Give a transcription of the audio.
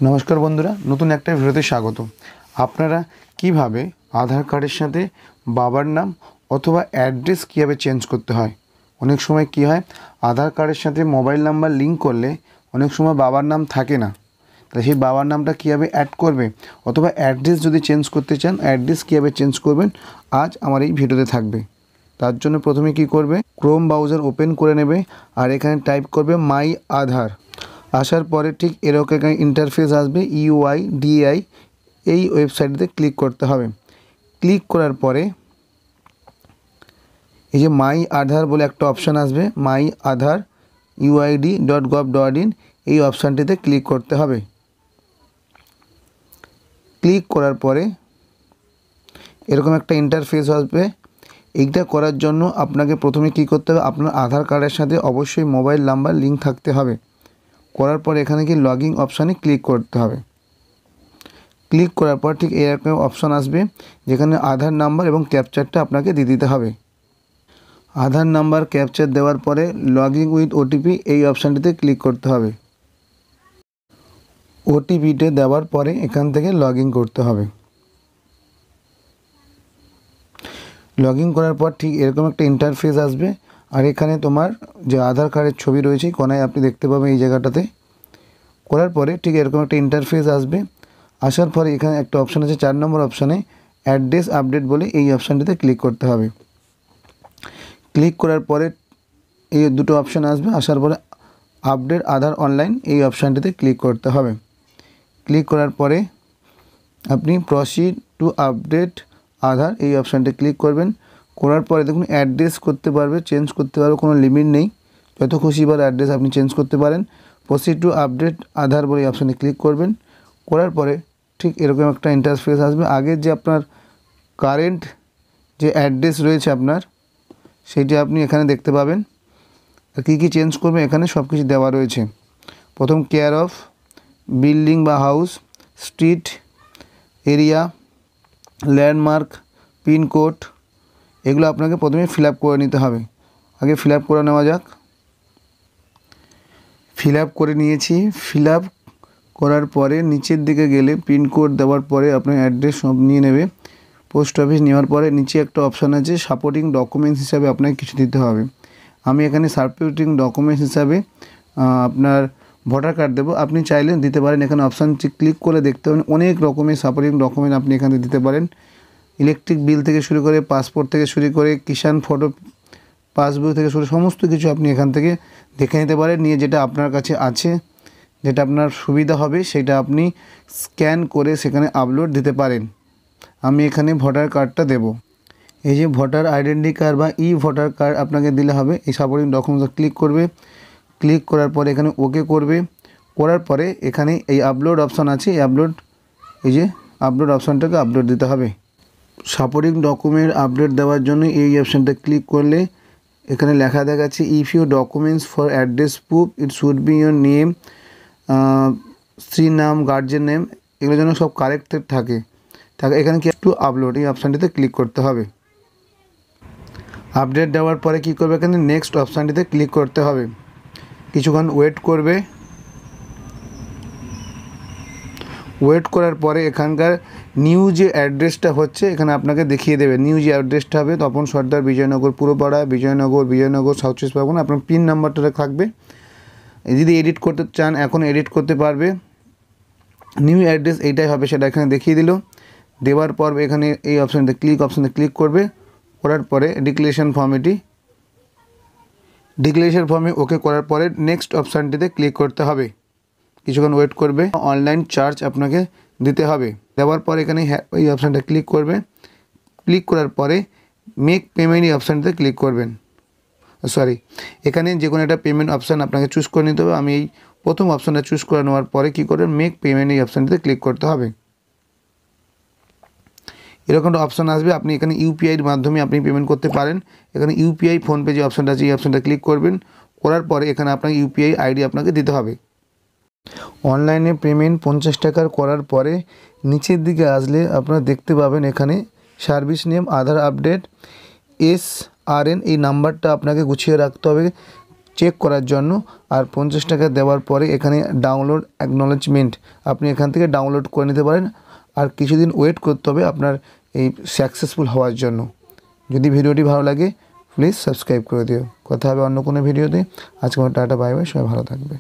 নমস্কার বন্ধুরা, নতুন একটা ভিডিওতে স্বাগত। আপনারা কিভাবে আধার কার্ডের সাথে বাবার নাম অথবা অ্যাড্রেস কীভাবে চেঞ্জ করতে হয়। অনেক সময় কি হয়, আধার কার্ডের সাথে মোবাইল নাম্বার লিঙ্ক করলে অনেক সময় বাবার নাম থাকে না, তাহলে সেই বাবার নামটা কীভাবে অ্যাড করবে, অথবা অ্যাড্রেস যদি চেঞ্জ করতে চান অ্যাড্রেস কীভাবে চেঞ্জ করবেন, আজ আমার এই ভিডিওতে থাকবে। তার জন্য প্রথমে কি করবে, ক্রোম ব্রাউজার ওপেন করে নেবে আর এখানে টাইপ করবে মাই আধার। আসার পরে ঠিক এরকম একটা ইন্টারফেস আসবে, UIDAI, এই ওয়েবসাইটে ক্লিক করতে হবে। ক্লিক করার পরে এই যে মাই আধার বলে একটা অপশান আসবে, মাই আধার uid.gov.in, এই অপশানটিতে ক্লিক করতে হবে। ক্লিক করার পরে এরকম একটা ইন্টারফেস আসবে। এইটা করার জন্য আপনাকে প্রথমে কি করতে হবে, আপনার আধার কার্ডের সাথে অবশ্যই মোবাইল নাম্বার লিঙ্ক থাকতে হবে। করার পর এখানে কি লগইন অপশানে ক্লিক করতে হবে। ক্লিক করার পর ঠিক এরকম অপশান আসবে, যেখানে আধার নাম্বার এবং ক্যাপচারটা আপনাকে দিয়ে দিতে হবে। আধার নাম্বার ক্যাপচার দেওয়ার পরে লগইন উইথ OTP, এই অপশানটিতে ক্লিক করতে হবে। OTPটা দেওয়ার পরে এখান থেকে লগইন করতে হবে। লগইন করার পর ঠিক এরকম একটা ইন্টারফেস আসবে, আর এখানে তোমার যে আধার কার্ডের ছবি রয়েছে কোনায় আপনি দেখতে পাবেন এই জায়গাটাতে। করার পরে ঠিক এরকম একটা ইন্টারফেস আসবে। আসার পরে এখানে একটা অপশান আছে 4 নম্বর অপশানে অ্যাড্রেস আপডেট বলে, এই অপশানটিতে ক্লিক করতে হবে। ক্লিক করার পরে এই দুটো অপশান আসবে। আসার পরে আপডেট আধার অনলাইন, এই অপশানটিতে ক্লিক করতে হবে। ক্লিক করার পরে আপনি প্রসিড টু আপডেট আধার, এই অপশানটি ক্লিক করবেন। করার পরে দেখুন অ্যাড্রেস করতে পারবে, চেঞ্জ করতে পারবে, কোনো লিমিট নেই, যত খুশিবার অ্যাড্রেস আপনি চেঞ্জ করতে পারেন। প্রসিড টু আপডেট আধার বলে এই অপশানে ক্লিক করবেন। করার পরে ঠিক এরকম একটা ইন্টারফেস আসবে। আগের যে আপনার কারেন্ট যে অ্যাড্রেস রয়েছে আপনার, সেইটা আপনি এখানে দেখতে পাবেন। আর কী কী চেঞ্জ করবে এখানে সব কিছু দেওয়া রয়েছে। প্রথম কেয়ার অফ, বিল্ডিং বা house, street, area, landmark, pincode, এগুলো আপনাকে প্রথমে ফিল আপ করে নিতে হবে। আগে ফিল আপ করে নেওয়া যাক। ফিল আপ করে নিয়েছি। ফিল আপ করার পরে নিচের দিকে গেলে পিনকোড দেওয়ার পরে আপনার অ্যাড্রেস সব নিয়ে নেবে। পোস্ট অফিস নেওয়ার পরে নিচে একটা অপশান আছে সাপোর্টিং ডকুমেন্টস হিসাবে আপনাকে কিছু দিতে হবে। আমি এখানে সাপোর্টিং ডকুমেন্টস হিসাবে আপনার ভোটার কার্ড দেবো। আপনি চাইলে দিতে পারেন। এখানে অপশান ক্লিক করে দেখতে পাবেন অনেক রকমের সাপোর্টিং ডকুমেন্ট আপনি এখানে দিতে পারেন। ইলেকট্রিক বিল থেকে শুরু করে, পাসপোর্ট থেকে শুরু করে, কিষাণ ফটো পাসবই থেকে শুরু সমস্ত কিছু আপনি এখান থেকে দেখে নিতে পারেন। নিয়ে যেটা আপনার কাছে আছে, যেটা আপনার সুবিধা হবে, সেটা আপনি স্ক্যান করে সেখানে আপলোড দিতে পারেন। আমি এখানে ভোটার কার্ডটা দেব। এই যে ভোটার আইডেন্টি কার্ড বা ভোটার কার্ড আপনাকে দিলে হবে। এই সাপোর্টিং ডকুমেন্টস ক্লিক করবে। ক্লিক করার পরে এখানে ওকে করবে। করার পরে এখানে এই আপলোড অপশান আছে, এই যে আপলোড অপশানটাকে আপলোড দিতে হবে। সাপোর্টিং ডকুমেন্ট আপডেট দেওয়ার জন্য এই অপশানটা ক্লিক করলে এখানে লেখা দেখাচ্ছে if you documents for address proof it should be your name, স্ত্রী নাম, গার্জেন নেম, এগুলোর জন্য সব কারেক্টেড থাকে। এখানে কি একটু আপলোড, এই অপশানটিতে ক্লিক করতে হবে। আপডেট দেওয়ার পরে কি করবে, এখানে নেক্সট অপশানটিতে ক্লিক করতে হবে। কিছুক্ষণ ওয়েট করবে। ওয়েট করার পরে এখানকার নিউ যে অ্যাড্রেসটা হচ্ছে এখানে আপনাকে দেখিয়ে দেবে। নিউ যে অ্যাড্রেসটা হবে তপন সর্দার, বিজয়নগর পুরপাড়া, বিজয়নগর সাউথ চব্বিশ পরগনা, আপনার পিন নাম্বারটা থাকবে। যদি এডিট করতে চান এখন এডিট করতে পারবে। নিউ অ্যাড্রেস এইটাই হবে, সেটা এখানে দেখিয়ে দিল। দেওয়ার পর এখানে এই অপশানটা অপশানে ক্লিক করবে। করার পরে ডিক্লারেশন ফর্মে ওকে করার পরে নেক্সট অপশানটিতে ক্লিক করতে হবে। কিছুক্ষণ ওয়েট করবে। অনলাইন চার্জ আপনাকে দিতে হবে। দেওয়ার পর এখানে এই অপশানটা ক্লিক করবে। ক্লিক করার পরে মেক পেমেন্ট, এই অপশানটিতে ক্লিক করবেন। এখানে যে কোনো একটা পেমেন্ট অপশান আপনাকে চুজ করে নিতে হবে। আমি এই প্রথম অপশানটা চুজ করে নেওয়ার পরে কী করবেন, মেক পেমেন্ট, এই অপশানটিতে ক্লিক করতে হবে। এরকম একটা অপশান আসবে। আপনি এখানে ইউপিআইয়ের মাধ্যমে আপনি পেমেন্ট করতে পারেন। এখানে ইউপিআই ফোনপে যে অপশানটা আছে এই অপশানটা ক্লিক করবেন। করার পরে এখানে আপনার ইউপিআই আইডি আপনাকে দিতে হবে। অনলাইনে পেমেন্ট 50 টাকার করার পরে নিচের দিকে আসলে আপনারা দেখতে পাবেন এখানে সার্ভিস নেম, আধার আপডেট, SRN, এই নাম্বারটা আপনাকে গুছিয়ে রাখতে হবে। চেক করার জন্য। আর 50 টাকা দেওয়ার পরে এখানে ডাউনলোড অ্যাকনলেজমেন্ট আপনি এখান থেকে ডাউনলোড করে নিতে পারেন। আর কিছুদিন ওয়েট করতে হবে আপনার এই সাকসেসফুল হওয়ার জন্য। যদি ভিডিওটি ভালো লাগে প্লিজ সাবস্ক্রাইব করে দিও। কথা হবে অন্য কোনো ভিডিওতে। আজকে টাটা, বাই বাই, সবাই ভালো থাকবে।